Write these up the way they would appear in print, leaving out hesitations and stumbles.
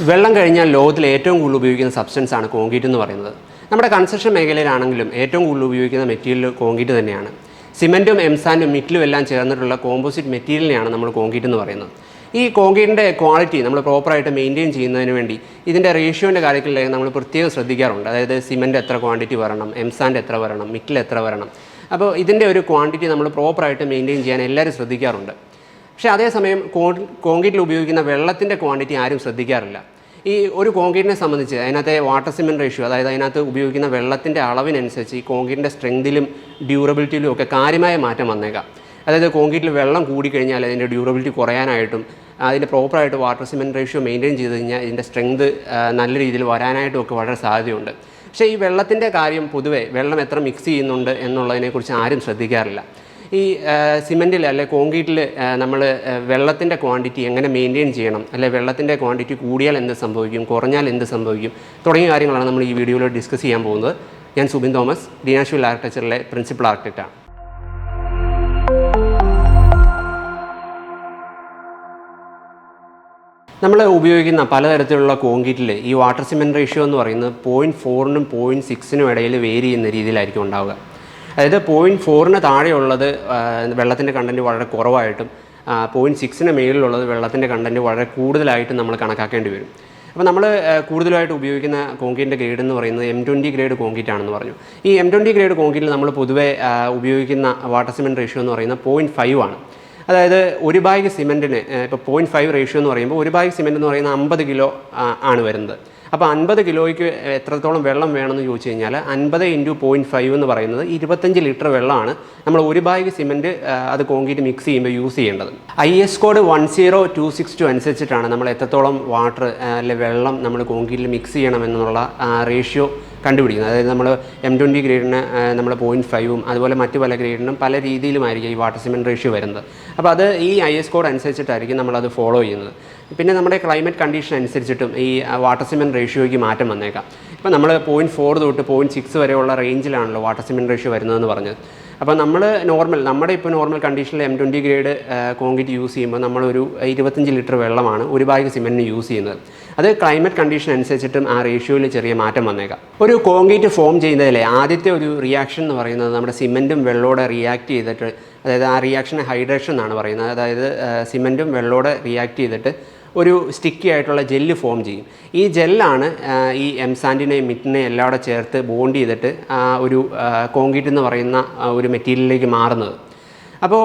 വെള്ളം കഴിഞ്ഞാൽ ലോകത്തിൽ ഏറ്റവും കൂടുതൽ ഉപയോഗിക്കുന്ന സബ്സ്റ്റൻസ് ആണ് കോൺക്രീറ്റ് എന്ന് പറയുന്നത്. നമ്മുടെ കൺസ്ട്രക്ഷൻ മേഖലയിലാണെങ്കിലും ഏറ്റവും കൂടുതൽ ഉപയോഗിക്കുന്ന മെറ്റീരിയൽ കോൺക്രീറ്റ് തന്നെയാണ്. സിമെൻറ്റും എംസാൻഡും മിറ്റിലും എല്ലാം ചേർന്നിട്ടുള്ള കോമ്പോസിറ്റ് മെറ്റീരിയലിനെയാണ് നമ്മൾ കോൺക്രീറ്റ് എന്ന് പറയുന്നത്. ഈ കോൺക്രീറ്റിൻ്റെ ക്വാളിറ്റി നമ്മൾ പ്രോപ്പറായിട്ട് മെയിൻറ്റെയിൻ ചെയ്യുന്നതിന് വേണ്ടി ഇതിൻ്റെ റേഷ്യോൻ്റെ കാര്യത്തിൽ നമ്മൾ പ്രത്യേകം ശ്രദ്ധിക്കാറുണ്ട്. അതായത് സിമെൻറ്റ് എത്ര ക്വാണ്ടിറ്റി വരണം, എംസാൻഡ് എത്ര വരണം, മിറ്റിൽ എത്ര വരണം. അപ്പോൾ ഇതിൻ്റെ ഒരു ക്വാണ്ടിറ്റി നമ്മൾ പ്രോപ്പറായിട്ട് മെയിൻറ്റെയിൻ ചെയ്യാൻ എല്ലാവരും ശ്രദ്ധിക്കാറുണ്ട്. പക്ഷേ അതേസമയം കോൺക്രീറ്റിൽ ഉപയോഗിക്കുന്ന വെള്ളത്തിൻ്റെ ക്വാണ്ടിറ്റി ആരും ശ്രദ്ധിക്കാറില്ല. ഈ ഒരു കോൺക്രീറ്റിനെ സംബന്ധിച്ച് അതിനകത്തെ വാട്ടർ സിമെൻറ്റ് റേഷ്യോ, അതായത് അതിനകത്ത് ഉപയോഗിക്കുന്ന വെള്ളത്തിൻ്റെ അളവിനനുസരിച്ച് ഈ കോൺക്രീറ്റിൻ്റെ സ്ട്രെങ്തിലും ഡ്യൂറബിലിറ്റിയിലും ഒക്കെ കാര്യമായ മാറ്റം വന്നേക്കാം. അതായത് കോൺക്രീറ്റിൽ വെള്ളം കൂടിക്കഴിഞ്ഞാൽ അതിൻ്റെ ഡ്യൂറബിലിറ്റി കുറയാനായിട്ടും അതിൻ്റെ പ്രോപ്പറായിട്ട് വാട്ടർ സിമെൻറ്റ് റേഷ്യോ മെയിൻറ്റെയിൻ ചെയ്ത് കഴിഞ്ഞാൽ ഇതിൻ്റെ സ്ട്രെങ്ത് നല്ല രീതിയിൽ വരാനായിട്ടും ഒക്കെ വളരെ സാധ്യതയുണ്ട്. പക്ഷേ ഈ വെള്ളത്തിൻ്റെ കാര്യം പൊതുവേ വെള്ളം എത്ര മിക്സ് ചെയ്യുന്നുണ്ട് എന്നുള്ളതിനെക്കുറിച്ച് ആരും ശ്രദ്ധിക്കാറില്ല. ഈ സിമെൻറ്റിൽ അല്ലെ കോൺക്രീറ്റിൽ നമ്മൾ വെള്ളത്തിൻ്റെ ക്വാണ്ടിറ്റി എങ്ങനെ മെയിൻറ്റെയിൻ ചെയ്യണം, അല്ലെ വെള്ളത്തിൻ്റെ ക്വാണ്ടിറ്റി കൂടിയാൽ എന്ത് സംഭവിക്കും, കുറഞ്ഞാൽ എന്ത് സംഭവിക്കും തുടങ്ങിയ കാര്യങ്ങളാണ് നമ്മൾ ഈ വീഡിയോയിൽ ഡിസ്കസ് ചെയ്യാൻ പോകുന്നത്. ഞാൻ സുബിൻ തോമസ്, അഷെവിൽ ആർക്കിടെക്ചറിലെ പ്രിൻസിപ്പൽ ആർക്കിടെക്റ്റാണ്. നമ്മൾ ഉപയോഗിക്കുന്ന പലതരത്തിലുള്ള കോൺക്രീറ്റിൽ ഈ വാട്ടർ സിമെൻറ്റ് റേഷ്യോ എന്ന് പറയുന്നത് 0.4-നും 0.6-നും ഇടയിൽ വേരി ചെയ്യുന്ന രീതിയിലായിരിക്കും ഉണ്ടാവുക. അതായത് 0.4-ന് താഴെയുള്ളത് വെള്ളത്തിൻ്റെ കണ്ടൻറ്റ് വളരെ കുറവായിട്ടും 0.6-ന് മേളിലുള്ളത് വെള്ളത്തിൻ്റെ കണ്ടൻറ്റ് വളരെ കൂടുതലായിട്ടും നമ്മൾ കണക്കാക്കേണ്ടി വരും. അപ്പോൾ നമ്മൾ കൂടുതലായിട്ട് ഉപയോഗിക്കുന്ന കോൺക്രീറ്റിൻ്റെ ഗ്രേഡ് എന്ന് പറയുന്നത് M20 ഗ്രേഡ് കോൺക്രീറ്റ് ആണെന്ന് പറഞ്ഞു. ഈ M20 ഗ്രേഡ് കോൺക്രീറ്റിൽ നമ്മൾ പൊതുവേ ഉപയോഗിക്കുന്ന വാട്ടർ സിമെൻറ്റ് റേഷ്യോ എന്ന് പറയുന്നത് 0.5 ആണ്. അതായത് ഒരു ബാഗ് സിമെൻറ്റിന് ഇപ്പോൾ 0.5 റേഷ്യോ എന്ന് പറയുമ്പോൾ ഒരു ബാഗ് സിമെൻറ്റ് എന്ന് പറയുന്നത് 50 കിലോ ആണ് വരുന്നത്. അപ്പോൾ 50 കിലോയ്ക്ക് എത്രത്തോളം വെള്ളം വേണമെന്ന് ചോദിച്ചു കഴിഞ്ഞാൽ 50 × 0.5 എന്ന് പറയുന്നത് 25 ലിറ്റർ വെള്ളമാണ് നമ്മൾ ഒരു ബാഗ് സിമെൻറ്റ് അത് കോൺക്രീറ്റ് മിക്സ് ചെയ്യുമ്പോൾ യൂസ് ചെയ്യേണ്ടത്. IS കോഡ് 10262 അനുസരിച്ചിട്ടാണ് നമ്മൾ എത്രത്തോളം വാട്ടർ അല്ലെ വെള്ളം നമ്മൾ കോൺക്രീറ്റിൽ മിക്സ് ചെയ്യണമെന്നുള്ള റേഷ്യോ കണ്ടുപിടിക്കുന്നത്. അതായത് നമ്മൾ M20 ഗ്രേഡിന് നമ്മൾ 0.5-ഉം അതുപോലെ മറ്റു പല ഗ്രേഡിനും പല രീതിയിലുമായിരിക്കും ഈ വാട്ടർ സിമെൻറ്റ് റേഷ്യോ വരുന്നത്. അപ്പോൾ അത് ഈ IS കോഡ് അനുസരിച്ചിട്ടായിരിക്കും നമ്മളത് ഫോളോ ചെയ്യുന്നത്. പിന്നെ നമ്മുടെ ക്ലൈമറ്റ് കണ്ടീഷൻ അനുസരിച്ചിട്ടും ഈ വാട്ടർ സിമെൻറ്റ് റേഷ്യോയ്ക്ക് മാറ്റം വന്നേക്കാം. ഇപ്പോൾ നമ്മൾ 0.4 തൊട്ട് 0.6 വരെയുള്ള റേഞ്ചിലാണല്ലോ വാട്ടർ സിമെൻറ്റ് റേഷ്യോ വരുന്നതെന്ന് പറഞ്ഞത്. അപ്പോൾ നമ്മൾ നമ്മുടെ നോർമൽ കണ്ടീഷനിൽ M20 ഗ്രേഡ് കോൺക്രീറ്റ് യൂസ് ചെയ്യുമ്പോൾ നമ്മളൊരു 25 ലിറ്റർ വെള്ളമാണ് ഒരു ബാഗ് സിമെൻറ്റിന് യൂസ് ചെയ്യുന്നത്. അത് ക്ലൈമറ്റ് കണ്ടീഷൻ അനുസരിച്ചിട്ടും ആ റേഷ്യോയിൽ ചെറിയ മാറ്റം വന്നേക്കാം. ഒരു കോൺക്രീറ്റ് ഫോം ചെയ്യുന്നതിലെ ആദ്യത്തെ ഒരു റിയാക്ഷൻ എന്ന് പറയുന്നത് നമ്മുടെ സിമെൻറ്റും വെള്ളത്തോടെ റിയാക്ട് ചെയ്തിട്ട്, അതായത് ആ റിയാക്ഷനെ ഹൈഡ്രേഷൻ എന്നാണ് പറയുന്നത്. അതായത് സിമെൻറ്റും വെള്ളത്തോടെ റിയാക്ട് ചെയ്തിട്ട് ഒരു സ്റ്റിക്കി ആയിട്ടുള്ള ജെല്ല് ഫോം ചെയ്യും. ഈ ജെല്ലാണ് ഈ എംസാൻഡിനെയും മിറ്റിനെയും എല്ലാം കൂടെ ചേർത്ത് ബോണ്ട് ചെയ്തിട്ട് ഒരു കോൺക്രീറ്റ് എന്ന് പറയുന്ന ഒരു മെറ്റീരിയലിലേക്ക് മാറുന്നത്. അപ്പോൾ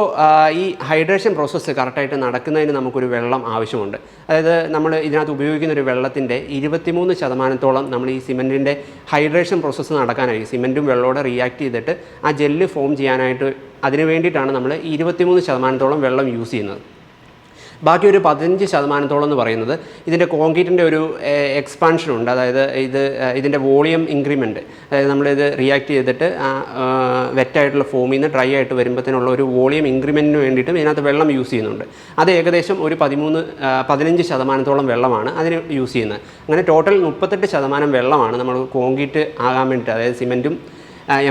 ഈ ഹൈഡ്രേഷൻ പ്രോസസ്സ് കറക്റ്റായിട്ട് നടക്കുന്നതിന് നമുക്കൊരു വെള്ളം ആവശ്യമുണ്ട്. അതായത് നമ്മൾ ഇതിനകത്ത് ഉപയോഗിക്കുന്ന ഒരു വെള്ളത്തിൻ്റെ 23% നമ്മൾ ഈ സിമെൻറ്റിൻ്റെ ഹൈഡ്രേഷൻ പ്രോസസ്സ് നടക്കാനായിരിക്കും. സിമെൻറ്റും വെള്ളത്തോടെ റിയാക്ട് ചെയ്തിട്ട് ആ ജെല്ല് ഫോം ചെയ്യാനായിട്ട് അതിന് വേണ്ടിയിട്ടാണ് നമ്മൾ 23% വെള്ളം യൂസ് ചെയ്യുന്നത്. ബാക്കി ഒരു 15% എന്ന് പറയുന്നത് ഇതിൻ്റെ കോൺക്രീറ്റിൻ്റെ ഒരു എക്സ്പാൻഷനുണ്ട്. അതായത് ഇതിൻ്റെ വോളിയം ഇൻക്രിമെൻറ്റ്, അതായത് നമ്മളിത് റിയാക്ട് ചെയ്തിട്ട് വെറ്റായിട്ടുള്ള ഫോമിൽ നിന്ന് ഡ്രൈ ആയിട്ട് വരുമ്പോഴത്തേനുള്ള ഒരു വോളിയം ഇൻക്രിമെൻറ്റിന് വേണ്ടിയിട്ടും ഇതിനകത്ത് വെള്ളം യൂസ് ചെയ്യുന്നുണ്ട്. അത് ഏകദേശം ഒരു 15% വെള്ളമാണ് അതിന് യൂസ് ചെയ്യുന്നത്. അങ്ങനെ ടോട്ടൽ 38% വെള്ളമാണ് നമ്മൾ കോൺക്രീറ്റ് ആകാൻ വേണ്ടിയിട്ട്, അതായത് സിമെൻറ്റും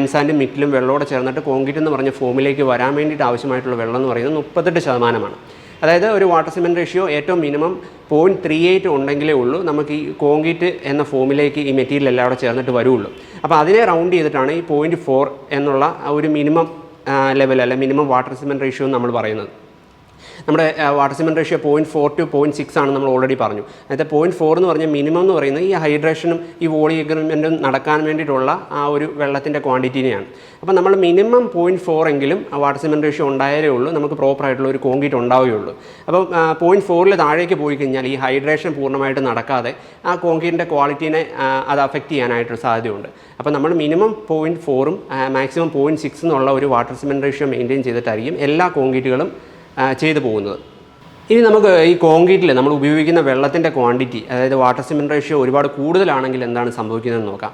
എംസാൻഡും മിറ്റിലും വെള്ളത്തോടെ ചേർന്നിട്ട് കോൺക്രീറ്റ് എന്ന് പറഞ്ഞ ഫോമിലേക്ക് വരാൻ വേണ്ടിയിട്ട് ആവശ്യമായിട്ടുള്ള വെള്ളം എന്ന് പറയുന്നത് 38%. അതായത് ഒരു വാട്ടർ സിമെൻറ്റ് റേഷ്യോ ഏറ്റവും മിനിമം 0.38 ഉണ്ടെങ്കിലേ ഉള്ളൂ നമുക്ക് ഈ കോൺക്രീറ്റ് എന്ന ഫോമിലേക്ക് ഈ മെറ്റീരിയൽ എല്ലാം കൂടെ ചേർന്നിട്ട് വരുള്ളൂ. അപ്പോൾ അതിനെ റൗണ്ട് ചെയ്തിട്ടാണ് ഈ 0.4 എന്നുള്ള ഒരു മിനിമം ലെവൽ അല്ലെ മിനിമം വാട്ടർ സിമെൻറ്റ് റേഷ്യോ എന്ന് നമ്മൾ പറയുന്നത്. നമ്മുടെ വാട്ടർ സിമെൻറ്റ് റേഷ്യോ 0.4 to 0.6 ആണ് നമ്മൾ ഓൾറെഡി പറഞ്ഞു. അതായത് 0.4 എന്ന് പറഞ്ഞാൽ മിനിമം എന്ന് പറയുന്നത് ഈ ഹൈഡ്രേഷനും ഈ വോളിയം ഇൻക്രിമെൻറ്റും നടക്കാൻ വേണ്ടിയിട്ടുള്ള ആ ഒരു വെള്ളത്തിൻ്റെ ക്വാണ്ടിറ്റിനെയാണ്. അപ്പോൾ നമ്മൾ മിനിമം 0.4 എങ്കിലും വാട്ടർ സിമെൻറ്റ് റേഷ്യോ ഉണ്ടായാലേ ഉള്ളൂ നമുക്ക് പ്രോപ്പറായിട്ടുള്ള ഒരു കോൺക്രീറ്റ് ഉണ്ടാവുകയുള്ളൂ. അപ്പോൾ 0.4-ൽ താഴേക്ക് പോയി കഴിഞ്ഞാൽ ഈ ഹൈഡ്രേഷൻ പൂർണ്ണമായിട്ട് നടക്കാതെ ആ കോൺക്രീറ്റിൻ്റെ ക്വാളിറ്റീനെ അത് അഫക്റ്റ് ചെയ്യാനായിട്ടൊരു സാധ്യതയുണ്ട്. അപ്പോൾ നമ്മൾ മിനിമം 0.4-ഉം മാക്സിമം 0.6 എന്നുള്ള ഒരു വാട്ടർ സിമെൻറ്റ് റേഷ്യോ മെയിൻറ്റെയിൻ ചെയ്തിട്ടായിരിക്കും എല്ലാ കോൺക്രീറ്റുകളും ചെയ്തു പോകുന്നത്. ഇനി നമുക്ക് ഈ കോൺക്രീറ്റിൽ നമ്മൾ ഉപയോഗിക്കുന്ന വെള്ളത്തിൻ്റെ ക്വാണ്ടിറ്റി, അതായത് വാട്ടർ സിമെൻറ്റ് റേഷ്യോ ഒരുപാട് കൂടുതലാണെങ്കിൽ എന്താണ് സംഭവിക്കുന്നതെന്ന് നോക്കാം.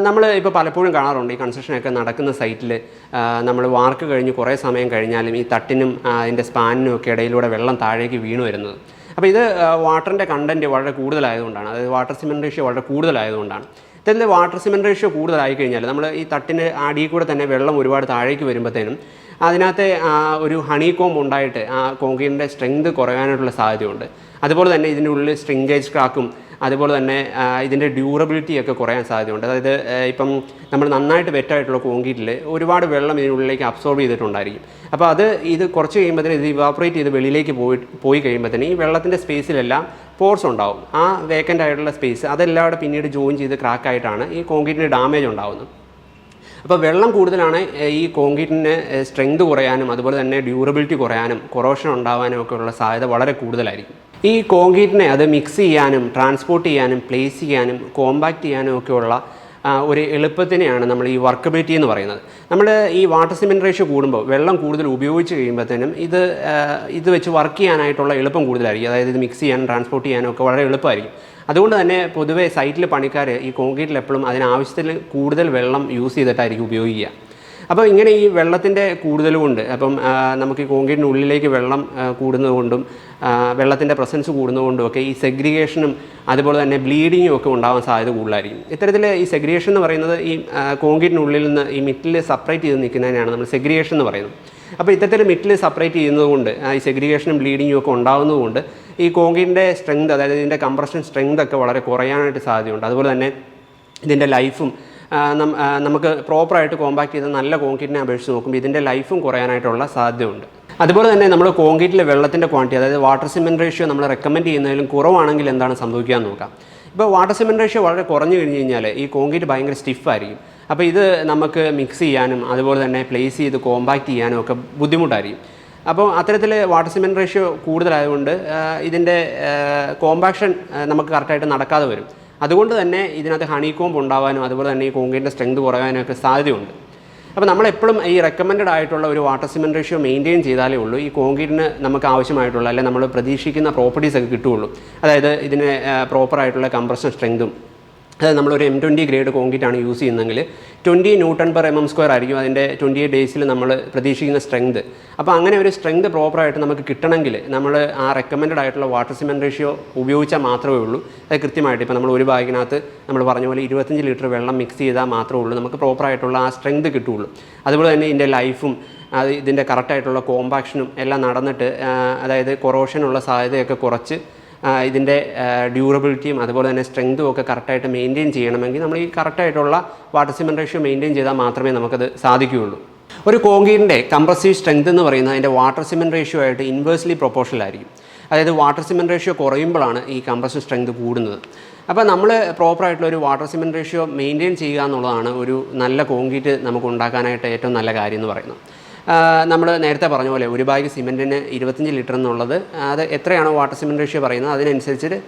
നമ്മൾ ഇപ്പോൾ പലപ്പോഴും കാണാറുണ്ട് ഈ കൺസ്ട്രക്ഷനൊക്കെ നടക്കുന്ന സൈറ്റിൽ നമ്മൾ വാർക്ക് കഴിഞ്ഞ് കുറേ സമയം കഴിഞ്ഞാലും ഈ തട്ടിനും അതിൻ്റെ സ്പാനിനും ഒക്കെ ഇടയിലൂടെ വെള്ളം താഴേക്ക് വീണു വരുന്നത്. അപ്പോൾ ഇത് വാട്ടറിൻ്റെ കണ്ടൻറ്റ് വളരെ കൂടുതലായതുകൊണ്ടാണ്, അതായത് വാട്ടർ സിമെൻറ്റ് റേഷ്യോ വളരെ കൂടുതലായതുകൊണ്ടാണ്. ഇതിൻ്റെ വാട്ടർ സിമെൻറ്റ് റേഷ്യോ കൂടുതലായി കഴിഞ്ഞാൽ നമ്മൾ ഈ തട്ടിന് അടിയിൽ കൂടെ തന്നെ വെള്ളം ഒരുപാട് താഴേക്ക് വരുമ്പോഴത്തേനും അതിനകത്തെ ഒരു ഹണി കോംബ് ഉണ്ടായിട്ട് ആ കോൺക്രീറ്റിൻ്റെ സ്ട്രെങ്ത് കുറയാനായിട്ടുള്ള സാധ്യതയുണ്ട്. അതുപോലെ തന്നെ ഇതിൻ്റെ ഉള്ളിൽ സ്ട്രിങ്കേജ് ക്രാക്കും അതുപോലെ തന്നെ ഇതിൻ്റെ ഡ്യൂറബിലിറ്റി ഒക്കെ കുറയാൻ സാധ്യതയുണ്ട്. അതായത് ഇപ്പം നമ്മൾ നന്നായിട്ട് വെറ്റായിട്ടുള്ള കോൺക്രീറ്റിൽ ഒരുപാട് വെള്ളം ഇതിനുള്ളിലേക്ക് അബ്സോർബ് ചെയ്തിട്ടുണ്ടായിരിക്കും. അപ്പോൾ ഇത് കുറച്ച് കഴിയുമ്പോഴത്തേന് ഇത് ഇവാപ്പറേറ്റ് ചെയ്ത് വെളിയിലേക്ക് പോയി കഴിയുമ്പോഴത്തേന് ഈ വെള്ളത്തിൻ്റെ സ്പേസിലെല്ലാം പോർസ് ഉണ്ടാവും. ആ വേക്കൻ്റ് ആയിട്ടുള്ള സ്പേസ് അതെല്ലാം അവിടെ പിന്നീട് ജോയിൻ ചെയ്ത് ക്രാക്കായിട്ടാണ് ഈ കോൺക്രീറ്റിന് ഡാമേജ് ഉണ്ടാകുന്നത്. അപ്പോൾ വെള്ളം കൂടുതലാണ് ഈ കോൺക്രീറ്റിന് സ്ട്രെങ്ത് കുറയാനും അതുപോലെ തന്നെ ഡ്യൂറബിലിറ്റി കുറയാനും കൊറോഷൻ ഉണ്ടാകാനും ഒക്കെ ഉള്ള സാധ്യത വളരെ കൂടുതലായിരിക്കും. ഈ കോൺക്രീറ്റിനെ അത് മിക്സ് ചെയ്യാനും ട്രാൻസ്പോർട്ട് ചെയ്യാനും പ്ലേസ് ചെയ്യാനും കോമ്പാക്റ്റ് ചെയ്യാനും ഒക്കെയുള്ള ഒരു എളുപ്പത്തിനെയാണ് നമ്മൾ ഈ വർക്കബിലിറ്റി എന്ന് പറയുന്നത്. നമ്മൾ ഈ വാട്ടർ സിമെൻറ്റ് റേഷ്യോ കൂടുമ്പോൾ വെള്ളം കൂടുതൽ ഉപയോഗിച്ച് കഴിയുമ്പോഴത്തേനും ഇത് വെച്ച് വർക്ക് ചെയ്യാനായിട്ടുള്ള എളുപ്പം കൂടുതലായിരിക്കും. അതായത് ഇത് മിക്സ് ചെയ്യാനും ട്രാൻസ്പോർട്ട് ചെയ്യാനും ഒക്കെ വളരെ എളുപ്പമായിരിക്കും. അതുകൊണ്ട് തന്നെ പൊതുവേ സൈറ്റിൽ പണിക്കാർ ഈ കോൺക്രീറ്റിൽ എപ്പോഴും അതിനാവശ്യത്തിൽ കൂടുതൽ വെള്ളം യൂസ് ചെയ്തിട്ടായിരിക്കും ഉപയോഗിക്കുക. അപ്പോൾ ഇങ്ങനെ ഈ വെള്ളത്തിൻ്റെ കൂടുതലുകൊണ്ട് നമുക്ക് ഈ കോൺക്രീറ്റിന് ഉള്ളിലേക്ക് വെള്ളം കൂടുന്നതുകൊണ്ടും വെള്ളത്തിൻ്റെ പ്രസൻസ് കൂടുന്നതുകൊണ്ടും ഒക്കെ ഈ സെഗ്രിഗേഷനും അതുപോലെ തന്നെ ബ്ലീഡിങ്ങും ഒക്കെ ഉണ്ടാകാൻ സാധ്യത കൂടുതലായിരിക്കും. ഇത്തരത്തിൽ ഈ സെഗ്രിഗേഷൻ എന്ന് പറയുന്നത് ഈ കോൺക്രീറ്റിനുള്ളിൽ നിന്ന് ഈ മിറ്റിൽ സെപ്പറേറ്റ് ചെയ്ത് നിൽക്കുന്നതിനാണ് നമ്മൾ സെഗ്രിഗേഷൻ എന്ന് പറയുന്നത്. അപ്പോൾ ഇത്തരത്തിൽ മിറ്റിൽ സെപ്പറേറ്റ് ചെയ്യുന്നതുകൊണ്ട് ഈ സെഗ്രിഗേഷനും ബ്ലീഡിങ്ങും ഒക്കെ ഉണ്ടാകുന്നതുകൊണ്ട് ഈ കോൺക്രീറ്റിൻ്റെ സ്ട്രെങ്ത്, അതായത് ഇതിൻ്റെ കംപ്രഷൻ സ്ട്രെങ്ത് ഒക്കെ വളരെ കുറയാനായിട്ട് സാധ്യതയുണ്ട്. അതുപോലെ തന്നെ ഇതിൻ്റെ ലൈഫും നമുക്ക് പ്രോപ്പറായിട്ട് കോമ്പാക്ട് ചെയ്ത് നല്ല കോൺക്രീറ്റിനെ അപേക്ഷിച്ച് നോക്കുമ്പോൾ ഇതിൻ്റെ ലൈഫും കുറയാനായിട്ടുള്ള സാധ്യതയുണ്ട്. അതുപോലെ തന്നെ നമ്മൾ കോൺക്രീറ്റിലെ വെള്ളത്തിൻ്റെ ക്വാണ്ടിറ്റി, അതായത് വാട്ടർ സിമെൻറ്റ് റേഷ്യോ നമ്മൾ റെക്കമെൻഡ് ചെയ്യുന്നതിലും കുറവാണെങ്കിൽ എന്താണ് സംഭവിക്കുക എന്ന് നോക്കാം. ഇപ്പോൾ വാട്ടർ സിമെൻറ്റ് റേഷ്യോ വളരെ കുറഞ്ഞു കഴിഞ്ഞ് കഴിഞ്ഞാൽ ഈ കോൺക്രീറ്റ് ഭയങ്കര സ്റ്റിഫായിരിക്കും. അപ്പോൾ ഇത് നമുക്ക് മിക്സ് ചെയ്യാനും അതുപോലെ തന്നെ പ്ലേസ് ചെയ്ത് കോമ്പാക്ട് ചെയ്യാനും ഒക്കെ ബുദ്ധിമുട്ടായിരിക്കും. അപ്പോൾ അത്തരത്തിൽ വാട്ടർ സിമെൻറ്റ് റേഷ്യോ കൂടുതലായതുകൊണ്ട് ഇതിൻ്റെ കോമ്പാക്ഷൻ നമുക്ക് കറക്റ്റായിട്ട് നടക്കാതെ വരും. അതുകൊണ്ട് തന്നെ ഇതിനകത്ത് ഹണി കോംബ് ഉണ്ടാകാനും അതുപോലെ തന്നെ ഈ കോൺക്രീറ്റിൻ്റെ സ്ട്രെങ്ത് കുറയാനും ഒക്കെ സാധ്യതയുണ്ട്. അപ്പോൾ നമ്മളെപ്പോഴും ഈ റെക്കമെൻഡ് ആയിട്ടുള്ള ഒരു വാട്ടർ സിമെൻറ്റ് റേഷ്യോ മെയിൻറ്റെയിൻ ചെയ്താലേ ഉള്ളൂ ഈ കോൺക്രീറ്റിന് നമുക്ക് ആവശ്യമായിട്ടുള്ള അല്ലെങ്കിൽ നമ്മൾ പ്രതീക്ഷിക്കുന്ന പ്രോപ്പർട്ടീസ് ഒക്കെ കിട്ടുകയുള്ളൂ. അതായത് ഇതിന് പ്രോപ്പറായിട്ടുള്ള കംപ്രഷൻ സ്ട്രെങ്തും, അതായത് നമ്മളൊരു M20 ഗ്രേഡ് കോൺക്രീറ്റ് ആണ് യൂസ് ചെയ്യുന്നതെങ്കിൽ 20 Nm/mm² ആയിരിക്കും അതിൻ്റെ 28 ഡേയ്സിൽ നമ്മൾ പ്രതീക്ഷിക്കുന്ന സ്ട്രെങ്ത്. അപ്പോൾ അങ്ങനെ ഒരു സ്ട്രെങ്ത് പ്രോപ്പറായിട്ട് നമുക്ക് കിട്ടണമെങ്കിൽ നമ്മൾ ആ റെക്കമെൻഡ് ആയിട്ടുള്ള വാട്ടർ സിമെൻറ്റ് റേഷ്യോ ഉപയോഗിച്ചാൽ മാത്രമേ ഉള്ളൂ അത് കൃത്യമായിട്ട്. ഇപ്പോൾ നമ്മൾ ഒരു ബാഗിനകത്ത് നമ്മൾ പറഞ്ഞ പോലെ 25 ലിറ്റർ വെള്ളം മിക്സ് ചെയ്താൽ മാത്രമേ ഉള്ളൂ നമുക്ക് പ്രോപ്പറായിട്ടുള്ള ആ സ്ട്രെങ്ത് കിട്ടുകയുള്ളൂ. അതുപോലെ തന്നെ ഇതിൻ്റെ ലൈഫും ഇതിൻ്റെ കറക്റ്റായിട്ടുള്ള കോമ്പാക്ഷനും എല്ലാം നടന്നിട്ട് അതായത് കൊറോഷനുള്ള സാധ്യതയൊക്കെ കുറച്ച് ഇതിൻ്റെ ഡ്യൂറബിലിറ്റിയും അതുപോലെ തന്നെ സ്ട്രെങ്തും ഒക്കെ കറക്റ്റായിട്ട് മെയിൻറ്റെയിൻ ചെയ്യണമെങ്കിൽ നമ്മൾ ഈ കറക്റ്റായിട്ടുള്ള വാട്ടർ സിമെൻറ്റ് റേഷ്യോ മെയിൻറ്റെയിൻ ചെയ്താൽ മാത്രമേ നമുക്കത് സാധിക്കുകയുള്ളൂ. ഒരു കോൺക്രീറ്റിൻ്റെ കംപ്രസീവ് സ്ട്രെങ്ത് എന്ന് പറയുന്നത് അതിൻ്റെ വാട്ടർ സിമെൻറ്റ് റേഷ്യോ ആയിട്ട് ഇൻവേഴ്സ്ലി പ്രൊപ്പോർഷണൽ ആയിരിക്കും. അതായത് വാട്ടർ സിമെൻറ്റ് റേഷ്യോ കുറയുമ്പോഴാണ് ഈ കംപ്രഷൻ സ്ട്രെങ്ത് കൂടുന്നത്. അപ്പോൾ നമ്മൾ പ്രോപ്പറായിട്ടുള്ള ഒരു വാട്ടർ സിമെൻറ്റ് റേഷ്യോ മെയിൻറ്റെയിൻ ചെയ്യുക എന്നുള്ളതാണ് ഒരു നല്ല കോൺക്രീറ്റ് നമുക്ക് ഉണ്ടാക്കാനായിട്ട് ഏറ്റവും നല്ല കാര്യം എന്ന് പറയുന്നത്. നമ്മൾ നേരത്തെ പറഞ്ഞ പോലെ ഒരു ബാഗ് സിമെൻറ്റിന് 25 ലിറ്റർ എന്നുള്ളത് അത് എത്രയാണോ വാട്ടർ സിമെൻറ്റ് റേഷ്യോ പറയുന്നത് അതിനനുസരിച്ച്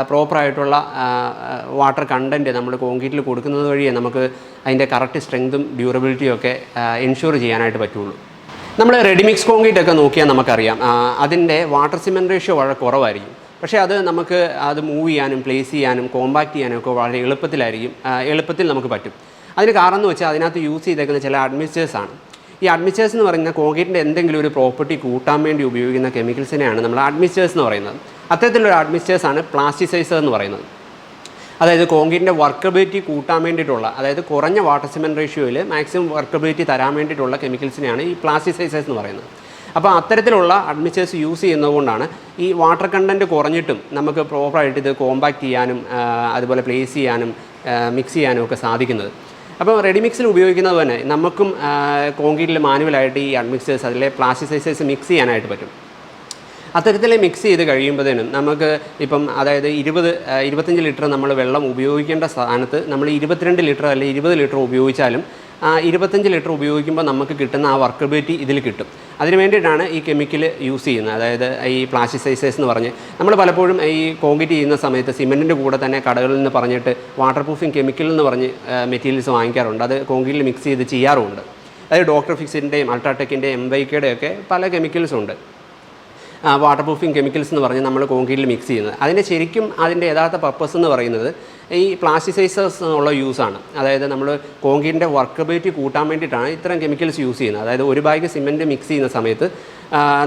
പ്രോപ്പറായിട്ടുള്ള വാട്ടർ കണ്ടൻറ്റ് നമ്മൾ കോൺക്രീറ്റിൽ കൊടുക്കുന്നത് വഴിയേ നമുക്ക് അതിൻ്റെ കറക്റ്റ് സ്ട്രെങ്തും ഡ്യൂറബിലിറ്റിയും ഒക്കെ എൻഷുർ ചെയ്യാനായിട്ട് പറ്റുള്ളൂ. നമ്മൾ റെഡിമിക്സ് കോൺക്രീറ്റ് ഒക്കെ നോക്കിയാൽ നമുക്കറിയാം അതിൻ്റെ വാട്ടർ സിമെൻറ്റ് റേഷ്യോ വളരെ കുറവായിരിക്കും. പക്ഷേ അത് മൂവ് ചെയ്യാനും പ്ലേസ് ചെയ്യാനും കോമ്പാക്ട് ചെയ്യാനും ഒക്കെ വളരെ എളുപ്പത്തിൽ നമുക്ക് പറ്റും. അതിന് കാരണം എന്ന് വെച്ചാൽ അതിനകത്ത് യൂസ് ചെയ്തേക്കുന്ന ചില അഡ്മിക്സ്റ്റേഴ്സാണ്. ഈ അഡ്മിക്സ്റ്റേഴ്സ് എന്ന് പറയുന്ന കോൺക്രീറ്റിൻ്റെ എന്തെങ്കിലും ഒരു പ്രോപ്പർട്ടി കൂട്ടാൻ വേണ്ടി ഉപയോഗിക്കുന്ന കെമിക്കൽസിനെയാണ് നമ്മൾ അഡ്മിക്സ്റ്റേഴ്സ് എന്ന് പറയുന്നത്. അത്തരത്തിലുള്ള അഡ്മിക്സ്റ്റേഴ്സാണ് പ്ലാസ്റ്റിസൈസർ എന്ന് പറയുന്നത്. അതായത് കോൺക്രീറ്റിൻ്റെ വർക്കബിലിറ്റി കൂട്ടാൻ വേണ്ടിയിട്ടുള്ള, അതായത് കുറഞ്ഞ വാട്ടർ സിമെൻറ്റ് റേഷ്യോയിൽ മാക്സിമം വർക്കബിലിറ്റി തരാൻ വേണ്ടിയിട്ടുള്ള കെമിക്കൽസിനെയാണ് ഈ പ്ലാസ്റ്റിസൈസേഴ്സ് എന്ന് പറയുന്നത്. അപ്പോൾ അത്തരത്തിലുള്ള അഡ്മിക്സ്റ്റേഴ്സ് യൂസ് ചെയ്യുന്നതുകൊണ്ടാണ് ഈ വാട്ടർ കണ്ടൻറ്റ് കുറഞ്ഞിട്ടും നമുക്ക് പ്രോപ്പറായിട്ട് ഇത് കോമ്പാക്ട് ചെയ്യാനും അതുപോലെ പ്ലേസ് ചെയ്യാനും മിക്സ് ചെയ്യാനും ഒക്കെ സാധിക്കുന്നത്. അപ്പോൾ റെഡിമിക്സിൽ ഉപയോഗിക്കുന്നത് തന്നെ നമുക്കും കോൺക്രീറ്റിൽ മാനുവലായിട്ട് ഈ അഡ്മിക്സ്റ്റേഴ്സ് അതിലെ പ്ലാസ്റ്റിസൈസേഴ്സ് മിക്സ് ചെയ്യാനായിട്ട് പറ്റും. അത്തരത്തിൽ മിക്സ് ചെയ്ത് കഴിയുമ്പോഴത്തേനും നമുക്ക് ഇപ്പം അതായത് 25 ലിറ്റർ നമ്മൾ വെള്ളം ഉപയോഗിക്കേണ്ട സ്ഥാനത്ത് നമ്മൾ 22 ലിറ്റർ അല്ലെങ്കിൽ 20 ലിറ്റർ ഉപയോഗിച്ചാലും 25 ലിറ്റർ ഉപയോഗിക്കുമ്പോൾ നമുക്ക് കിട്ടുന്ന ആ വർക്കബിലിറ്റി ഇതിൽ കിട്ടും. അതിന് വേണ്ടിയിട്ടാണ് ഈ കെമിക്കൽ യൂസ് ചെയ്യുന്നത്. അതായത് ഈ പ്ലാസ്റ്റിസൈസേഴ്സ് എന്ന് പറഞ്ഞ് നമ്മൾ പലപ്പോഴും ഈ കോൺക്രീറ്റ് ചെയ്യുന്ന സമയത്ത് സിമെൻറ്റിൻ്റെ കൂടെ തന്നെ കടകളിൽ നിന്ന് പറഞ്ഞിട്ട് വാട്ടർ പ്രൂഫിങ് കെമിക്കൽ എന്ന് പറഞ്ഞ് മെറ്റീരിയൽസ് വാങ്ങിക്കാറുണ്ട്. അത് കോൺക്രീറ്റിൽ മിക്സ് ചെയ്ത് ചെയ്യാറുമുണ്ട്. അതായത് ഡോക്ടർ ഫിക്സിൻ്റെയും അൾട്രാടെക്കിൻ്റെയും MYKയുടെയും ഒക്കെ പല കെമിക്കൽസ് ഉണ്ട്. വാട്ടർ പ്രൂഫിങ് കെമിക്കൽസ് എന്ന് പറഞ്ഞ് നമ്മൾ കോൺക്രീറ്റിൽ മിക്സ് ചെയ്യുന്നത്. അതിൻ്റെ യഥാർത്ഥ പർപ്പസ് എന്ന് പറയുന്നത് ഈ പ്ലാസ്റ്റിസൈസേഴ്സ് എന്നുള്ള യൂസാണ്. അതായത് നമ്മൾ കോൺക്രീറ്റിൻ്റെ വർക്കബിലിറ്റി കൂട്ടാൻ വേണ്ടിയിട്ടാണ് ഇത്തരം കെമിക്കൽസ് യൂസ് ചെയ്യുന്നത്. അതായത് ഒരു ബാഗ് സിമെൻറ്റ് മിക്സ് ചെയ്യുന്ന സമയത്ത്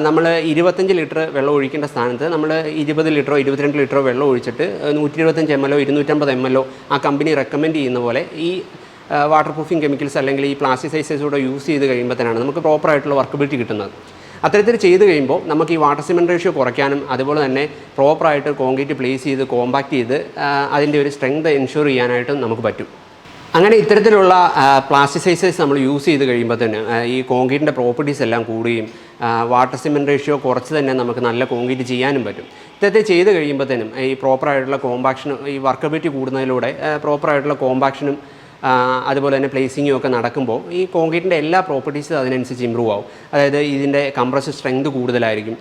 നമ്മൾ 25 ലിറ്റർ വെള്ളം ഒഴിക്കേണ്ട സ്ഥാനത്ത് നമ്മൾ 20 ലിറ്ററോ 22 ലിറ്ററോ വെള്ളം ഒഴിച്ചിട്ട് 125 ml 250 ml ആ കമ്പനി റെക്കമെൻഡ് ചെയ്യുന്ന പോലെ ഈ വാട്ടർ പ്രൂഫിങ് കെമിക്കൽസ് അല്ലെങ്കിൽ ഈ പ്ലാസ്റ്റിസൈസേഴ്സ് കൂടെ യൂസ് ചെയ്ത് കഴിയുമ്പോഴത്തേനാണ് നമുക്ക് പ്രോപ്പറായിട്ടുള്ള വർക്കബിലിറ്റി കിട്ടുന്നത്. അത്തരത്തിൽ ചെയ്ത് കഴിയുമ്പോൾ നമുക്ക് ഈ വാട്ടർ സിമെൻറ്റ് റേഷ്യോ കുറയ്ക്കാനും അതുപോലെ തന്നെ പ്രോപ്പറായിട്ട് കോൺക്രീറ്റ് പ്ലേസ് ചെയ്ത് കോമ്പാക്റ്റ് ചെയ്ത് അതിൻ്റെ ഒരു സ്ട്രെങ്ത് എൻഷുർ ചെയ്യാനായിട്ടും നമുക്ക് പറ്റും. അങ്ങനെ ഇത്തരത്തിലുള്ള പ്ലാസ്റ്റിസൈസേഴ്സ് നമ്മൾ യൂസ് ചെയ്ത് കഴിയുമ്പോൾ തന്നെ ഈ കോൺക്രീറ്റിൻ്റെ പ്രോപ്പർട്ടീസ് എല്ലാം കൂടുകയും വാട്ടർ സിമെൻറ്റ് റേഷ്യോ കുറച്ച് തന്നെ നമുക്ക് നല്ല കോൺക്രീറ്റ് ചെയ്യാനും പറ്റും. ഇത്തരത്തിൽ ചെയ്ത് കഴിയുമ്പോഴത്തേനും ഈ പ്രോപ്പറായിട്ടുള്ള കോമ്പാക്ഷനും ഈ വർക്കബിലിറ്റി കൂടുന്നതിലൂടെ പ്രോപ്പറായിട്ടുള്ള കോമ്പാക്ഷനും അതുപോലെ തന്നെ പ്ലേസിങ്ങും ഒക്കെ നടക്കുമ്പോൾ ഈ കോൺക്രീറ്റിൻ്റെ എല്ലാ പ്രോപ്പർട്ടീസും അതിനനുസരിച്ച് ഇമ്പ്രൂവ് ആവും. അതായത് ഇതിൻ്റെ കംപ്രസീവ് സ്ട്രെങ്ത് കൂടുതലായിരിക്കും,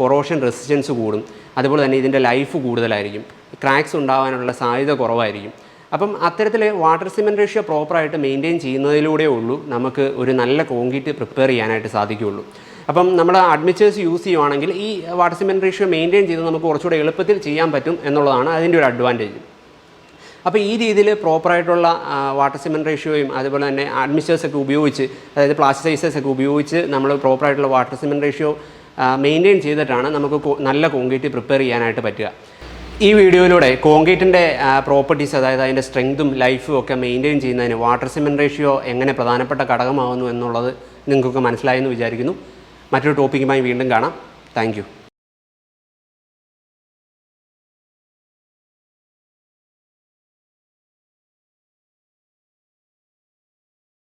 കൊറോഷൻ റെസിസ്റ്റൻസ് കൂടും, അതുപോലെ തന്നെ ഇതിൻ്റെ ലൈഫ് കൂടുതലായിരിക്കും, ക്രാക്സ് ഉണ്ടാകാനുള്ള സാധ്യത കുറവായിരിക്കും. അപ്പം അത്തരത്തിൽ വാട്ടർ സിമെൻറ്റ് റേഷ്യോ പ്രോപ്പറായിട്ട് മെയിൻറ്റെയിൻ ചെയ്യുന്നതിലൂടെ ഉള്ളൂ നമുക്ക് ഒരു നല്ല കോൺക്രീറ്റ് പ്രിപ്പയർ ചെയ്യാനായിട്ട് സാധിക്കുകയുള്ളൂ. അപ്പം നമ്മൾ അഡ്മിച്ചേഴ്സ് യൂസ് ചെയ്യുവാണെങ്കിൽ ഈ വാട്ടർ സിമെൻറ്റ് റേഷ്യോ മെയിൻറ്റെയിൻ ചെയ്ത് നമുക്ക് കുറച്ചുകൂടെ എളുപ്പത്തിൽ ചെയ്യാൻ പറ്റും എന്നുള്ളതാണ് അതിൻ്റെ ഒരു അഡ്വാൻറ്റേജ്. അപ്പോൾ ഈ രീതിയിൽ പ്രോപ്പറായിട്ടുള്ള വാട്ടർ സിമെൻറ്റ് റേഷ്യോയും അതുപോലെ തന്നെ അഡ്മിച്ചേഴ്സൊക്കെ ഉപയോഗിച്ച്, അതായത് പ്ലാസ്റ്റിസൈസേഴ്സൊക്കെ ഉപയോഗിച്ച് നമ്മൾ പ്രോപ്പറായിട്ടുള്ള വാട്ടർ സിമെൻറ്റ് റേഷ്യോ മെയിൻറ്റെയിൻ ചെയ്തിട്ടാണ് നമുക്ക് നല്ല കോൺക്രീറ്റ് പ്രിപ്പയർ ചെയ്യാനായിട്ട് പറ്റുക. ഈ വീഡിയോയിലൂടെ കോൺക്രീറ്റിൻ്റെ പ്രോപ്പർട്ടീസ്, അതായത് അതിൻ്റെ സ്ട്രെങ്തും ലൈഫും ഒക്കെ മെയിൻറ്റെയിൻ ചെയ്യുന്നതിന് വാട്ടർ സിമെൻറ്റ് റേഷ്യോ എങ്ങനെ പ്രധാനപ്പെട്ട ഘടകമാകുന്നു എന്നുള്ളത് നിങ്ങൾക്കൊക്കെ മനസ്സിലായെന്ന് വിചാരിക്കുന്നു. മറ്റൊരു ടോപ്പിക്കുമായി വീണ്ടും കാണാം. Thank you.